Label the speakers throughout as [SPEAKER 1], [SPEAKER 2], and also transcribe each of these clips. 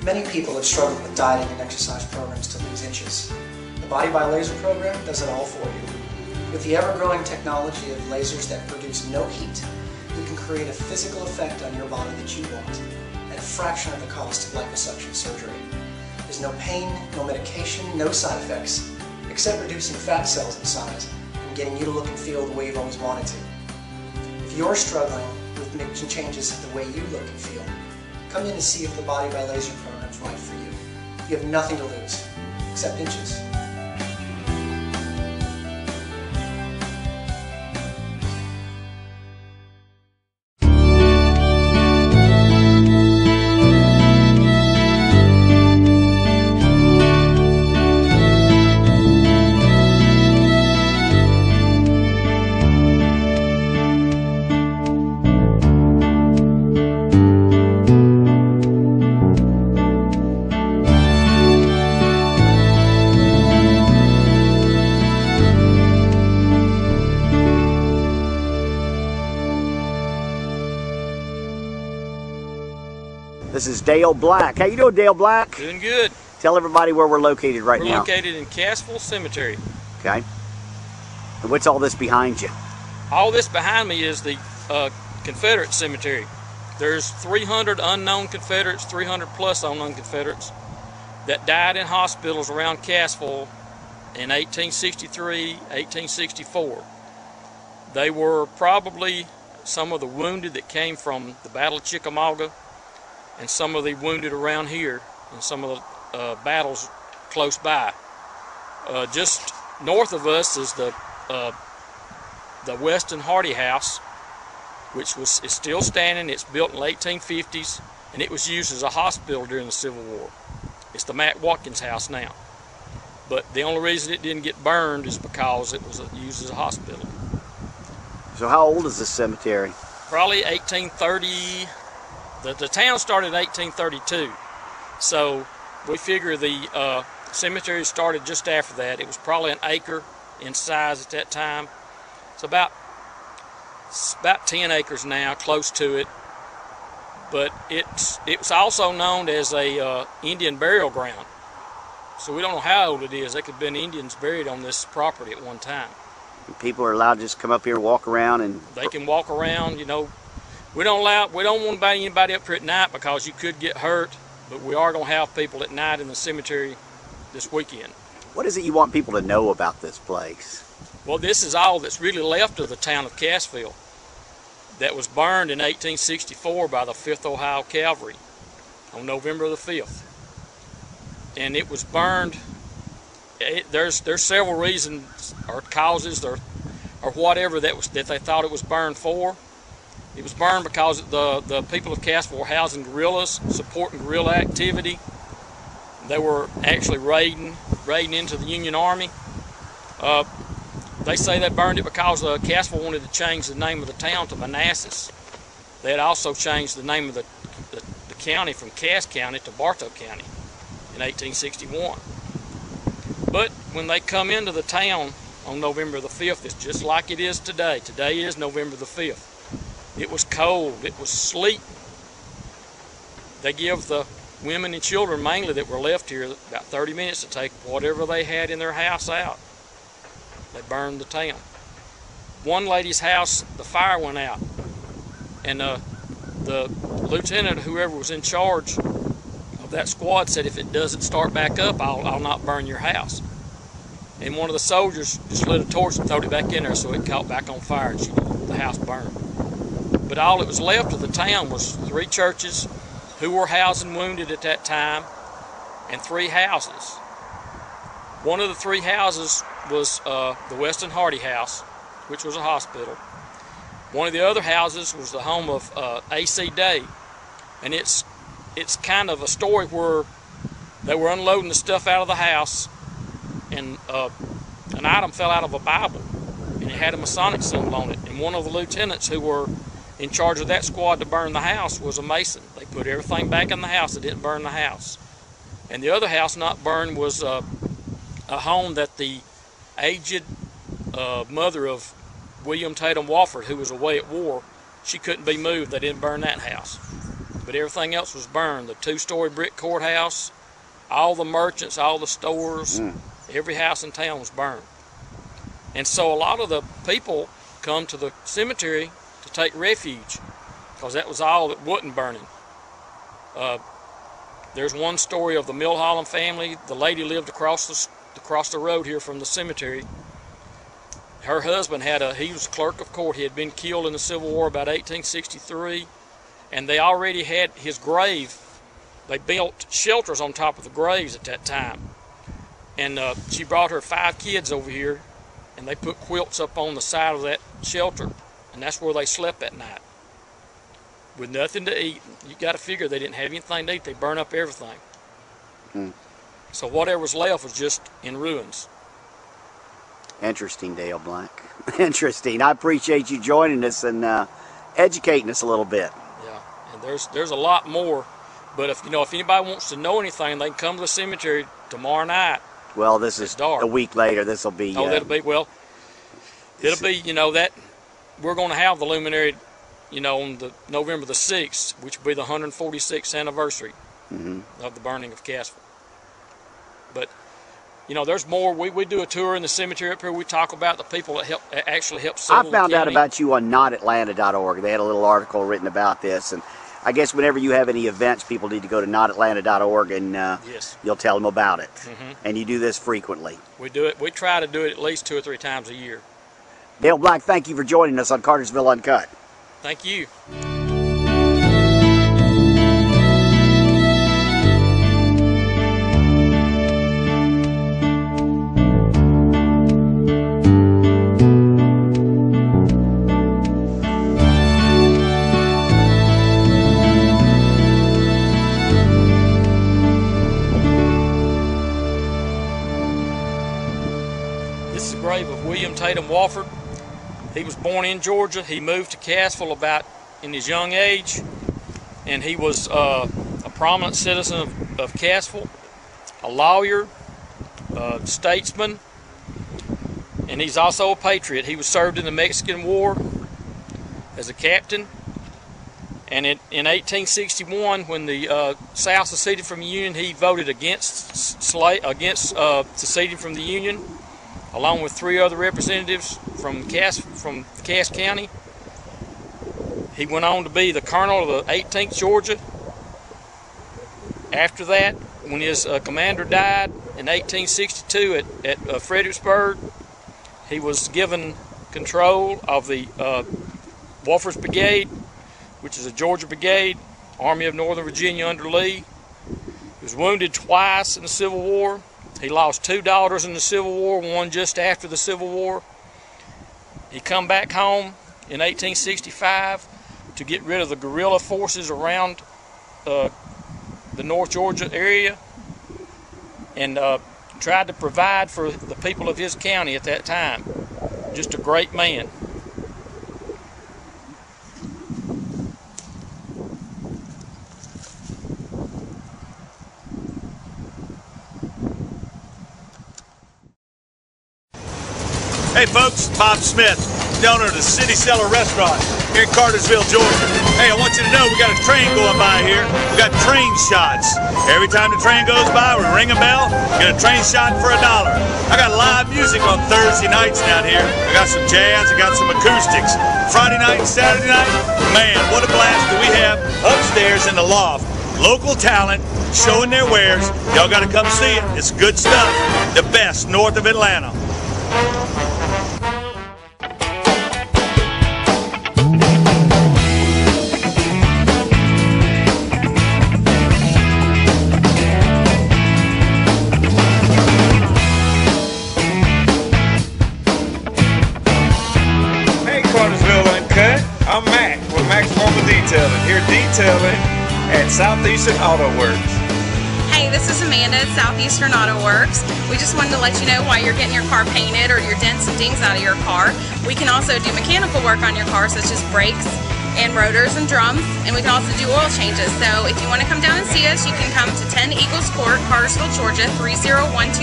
[SPEAKER 1] Many people have struggled with dieting and exercise programs to lose inches. The Body by Laser program does it all for you. With the ever-growing technology of lasers that produce no heat, you can create a physical effect on your body that you want at a fraction of the cost of liposuction surgery. There's no pain, no medication, no side effects, except reducing fat cells in size and getting you to look and feel the way you've always wanted to. If you're struggling with making changes to the way you look and feel, come in and see if the Body by Laser program is right for you. You have nothing to lose, except inches.
[SPEAKER 2] This is Dale Black. How you doing, Dale Black?
[SPEAKER 3] Doing good.
[SPEAKER 2] Tell everybody where we're located now.
[SPEAKER 3] We're located in Cassville Cemetery.
[SPEAKER 2] Okay. And what's all this behind you?
[SPEAKER 3] All this behind me is the Confederate cemetery. There's 300 unknown Confederates, 300 plus unknown Confederates that died in hospitals around Cassville in 1863, 1864. They were probably some of the wounded that came from the Battle of Chickamauga, and some of the wounded around here in some of the battles close by. Just north of us is the Weston Hardy House, which is still standing. It's built in the late 1850s, and it was used as a hospital during the Civil War. It's the Matt Watkins house now. But the only reason it didn't get burned is because it was used as a hospital.
[SPEAKER 2] So how old is this cemetery?
[SPEAKER 3] Probably 1830. The town started in 1832, so we figure the cemetery started just after that. It was probably an acre in size at that time. It's about 10 acres now, close to it. But it was also known as a Indian burial ground. So we don't know how old it is. There could have been Indians buried on this property at one time.
[SPEAKER 2] People are allowed to just come up here and walk around, and
[SPEAKER 3] they can walk around, you know. We don't want to invite anybody up here at night because you could get hurt, but we are going to have people at night in the cemetery this weekend.
[SPEAKER 2] What is it you want people to know about this place?
[SPEAKER 3] Well, this is all that's really left of the town of Cassville that was burned in 1864 by the 5th Ohio Cavalry on November the 5th. And it was burned, there's several reasons or causes or whatever that they thought it was burned for. It was burned because the people of Cassville were housing guerrillas, supporting guerrilla activity. They were actually raiding into the Union Army. They say they burned it because Cassville wanted to change the name of the town to Manassas. They had also changed the name of the county from Cass County to Bartow County in 1861. But when they come into the town on November the 5th, it's just like it is today. Today is November the 5th. It was cold, it was sleet. They give the women and children mainly that were left here about 30 minutes to take whatever they had in their house out. They burned the town. One lady's house, the fire went out, and the lieutenant, whoever was in charge of that squad, said, if it doesn't start back up, I'll not burn your house. And one of the soldiers just lit a torch and threw it back in there so it caught back on fire, and the house burned. But all that was left of the town was 3 churches who were housing wounded at that time, and 3 houses. One of the 3 houses was the Weston Hardy House, which was a hospital. One of the other houses was the home of A.C. Day, and it's kind of a story where they were unloading the stuff out of the house, and an item fell out of a Bible, and it had a Masonic symbol on it. And one of the lieutenants who were in charge of that squad to burn the house was a Mason. They put everything back in the house. They didn't burn the house. And the other house not burned was a home that the aged mother of William Tatum Wofford, who was away at war, she couldn't be moved. They didn't burn that house. but everything else was burned. The 2-story brick courthouse, all the merchants, all the stores, every house in town was burned. And so a lot of the people come to the cemetery to take refuge, because that was all that wasn't burning. There's one story of the Milholland family. The lady lived across the road here from the cemetery. Her husband he was clerk of court. He had been killed in the Civil War about 1863, and they already had his grave. They built shelters on top of the graves at that time. And she brought her 5 kids over here, and they put quilts up on the side of that shelter, and that's where they slept at night. With nothing to eat. You got to figure they didn't have anything to eat. They burned up everything. So whatever was left was just in ruins.
[SPEAKER 2] Interesting, Dale Black. Interesting. I appreciate you joining us and educating us a little bit.
[SPEAKER 3] Yeah, and there's a lot more. But if anybody wants to know anything, they can come to the cemetery tomorrow night.
[SPEAKER 2] Well, this is
[SPEAKER 3] dark.
[SPEAKER 2] A week later. This will be.
[SPEAKER 3] Oh, that'll be that we're going to have the luminary, on the November the 6th, which will be the 146th anniversary of the burning of Cassville. But there's more. We do a tour in the cemetery up here. We talk about the people that actually help settle
[SPEAKER 2] I found
[SPEAKER 3] the
[SPEAKER 2] out
[SPEAKER 3] county.
[SPEAKER 2] about you on notatlanta.org. They had a little article written about this, and I guess whenever you have any events, people need to go to notatlanta.org, and
[SPEAKER 3] yes,
[SPEAKER 2] you'll tell them about it. And you do this frequently.
[SPEAKER 3] We do it. We try to do it at least 2 or 3 times a year.
[SPEAKER 2] Dale Black, thank you for joining us on Cartersville Uncut.
[SPEAKER 3] Thank you. This is the grave of William Tatum Wofford. He was born in Georgia. He moved to Cassville about in his young age, and he was a prominent citizen of Cassville, a lawyer, statesman, and he's also a patriot. He was served in the Mexican War as a captain, and in 1861, when the South seceded from the Union, he voted against seceding from the Union, along with 3 other representatives from Cass County. He went on to be the colonel of the 18th Georgia. After that, when his commander died in 1862 at Fredericksburg, he was given control of the Wofford's Brigade, which is a Georgia brigade, Army of Northern Virginia under Lee. He was wounded twice in the Civil War. He lost 2 daughters in the Civil War, one just after the Civil War. He come back home in 1865 to get rid of the guerrilla forces around the North Georgia area, and tried to provide for the people of his county at that time. Just a great man.
[SPEAKER 4] Hey folks, Bob Smith, the owner of the City Cellar Restaurant here in Cartersville, Georgia. Hey, I want you to know we got a train going by here. We got train shots. Every time the train goes by, we ring a bell, get a train shot for $1. I got live music on Thursday nights down here. I got some jazz, I got some acoustics. Friday night and Saturday night, man, what a blast do we have upstairs in the loft. Local talent showing their wares. Y'all got to come see it. It's good stuff. The best north of Atlanta.
[SPEAKER 5] I'm Mac with Mac's Formal Detailing, here detailing at Southeastern Auto Works.
[SPEAKER 6] Hey, this is Amanda at Southeastern Auto Works. We just wanted to let you know why you're getting your car painted or your dents and dings out of your car. We can also do mechanical work on your car, such as brakes and rotors and drums, and we can also do oil changes. So if you want to come down and see us, you can come to 10 Eagles Court, Cartersville, Georgia, 30120,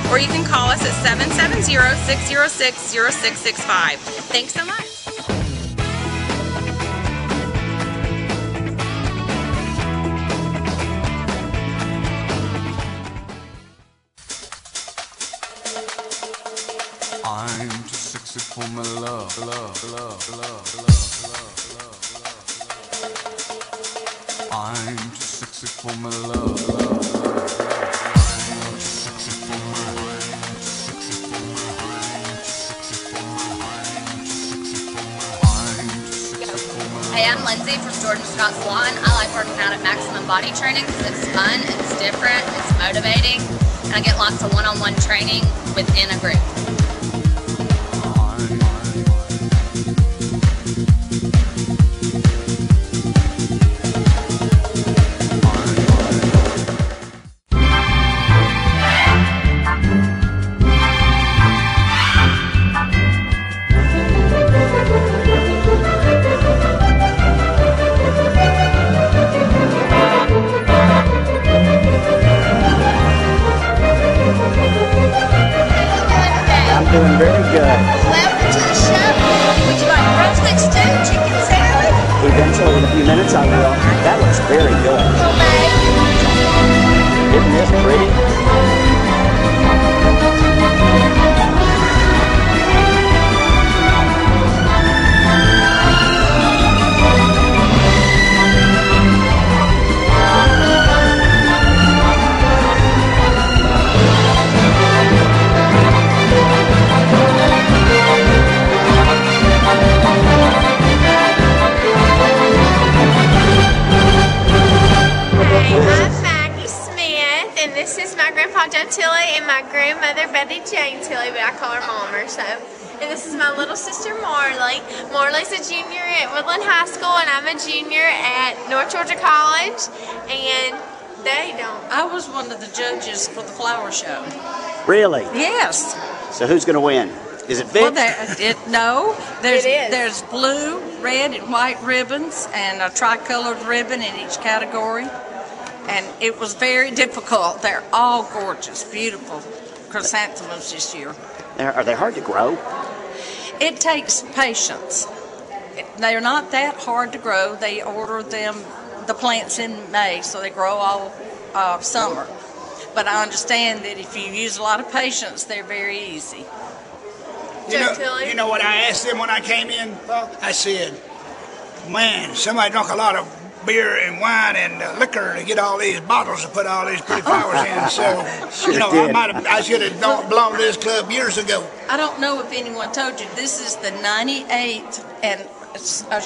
[SPEAKER 6] or you can call us at 770-606-0665. Thanks so much.
[SPEAKER 7] I'm too sexy for my love.
[SPEAKER 8] Hey, I'm Lindsay from Jordan Scott Salon. I like working out at Maximum Body Training because it's fun, it's different, it's motivating, and I get lots of one-on-one training within a group.
[SPEAKER 2] Doing very good.
[SPEAKER 8] Welcome to the show. Would you like roasted stew, chicken salad?
[SPEAKER 2] Eventually, in a few minutes, I will. That looks very good. Isn't this pretty?
[SPEAKER 9] This is my grandpa Joe Tilley and my grandmother Betty Jane Tilley, but I call her Mama. So, and this is my little sister Marley. Marley's a junior at Woodland High School, and I'm a junior at North Georgia College. And they don't.
[SPEAKER 10] I was one of the judges for the flower show.
[SPEAKER 2] Really?
[SPEAKER 10] Yes.
[SPEAKER 2] So who's going to win? Is it fixed?
[SPEAKER 10] No.
[SPEAKER 9] It is.
[SPEAKER 10] There's blue, red, and white ribbons, and a tricolored ribbon in each category. And it was very difficult. They're all gorgeous, beautiful chrysanthemums this year.
[SPEAKER 2] Are they hard to grow?
[SPEAKER 10] It takes patience. They're not that hard to grow. They order the plants in May, so they grow all summer. But I understand that if you use a lot of patience, they're very easy.
[SPEAKER 9] You
[SPEAKER 11] know what I asked them when I came in? I said, man, somebody drunk a lot of beer and wine and liquor to get all these bottles to put all these pretty flowers in. So, I should have belonged to this club years ago.
[SPEAKER 10] I don't know if anyone told you, this is the 98th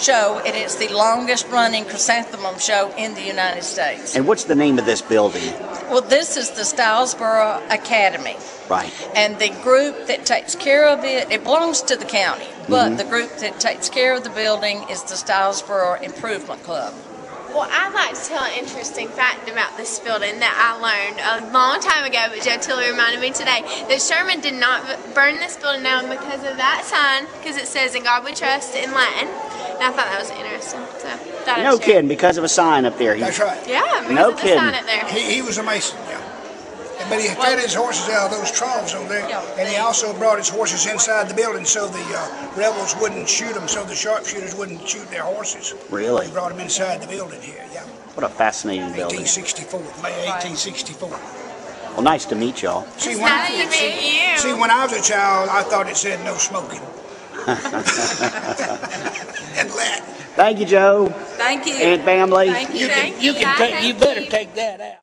[SPEAKER 10] show, and it's the longest running chrysanthemum show in the United States.
[SPEAKER 2] And what's the name of this building?
[SPEAKER 10] Well, this is the Stilesboro Academy.
[SPEAKER 2] Right.
[SPEAKER 10] And the group that takes care of it belongs to the county, but the group that takes care of the building is the Stilesboro Improvement Club.
[SPEAKER 9] Well, I'd like to tell an interesting fact about this building that I learned a long time ago, but Joe Tilley reminded me today, that Sherman did not burn this building down because of that sign, because it says, "In God We Trust" in Latin. And I thought that was interesting. So,
[SPEAKER 2] no kidding, because of a sign up there.
[SPEAKER 11] That's right.
[SPEAKER 9] Yeah, because
[SPEAKER 2] no
[SPEAKER 9] of the
[SPEAKER 2] kidding.
[SPEAKER 9] sign up there.
[SPEAKER 11] He was a Mason, yeah. But he fed his horses out of those troughs over there, and he also brought his horses inside the building so the rebels wouldn't shoot them, so the sharpshooters wouldn't shoot their horses.
[SPEAKER 2] Really?
[SPEAKER 11] He brought them inside the building here, yeah.
[SPEAKER 2] What a fascinating building.
[SPEAKER 11] 1864, May 1864.
[SPEAKER 2] Well, nice to meet y'all.
[SPEAKER 9] See, when
[SPEAKER 11] I was a child, I thought it said no smoking. And that.
[SPEAKER 2] Thank you, Joe.
[SPEAKER 10] Thank you.
[SPEAKER 2] And family.
[SPEAKER 10] Thank you.
[SPEAKER 9] You
[SPEAKER 3] You better take that out.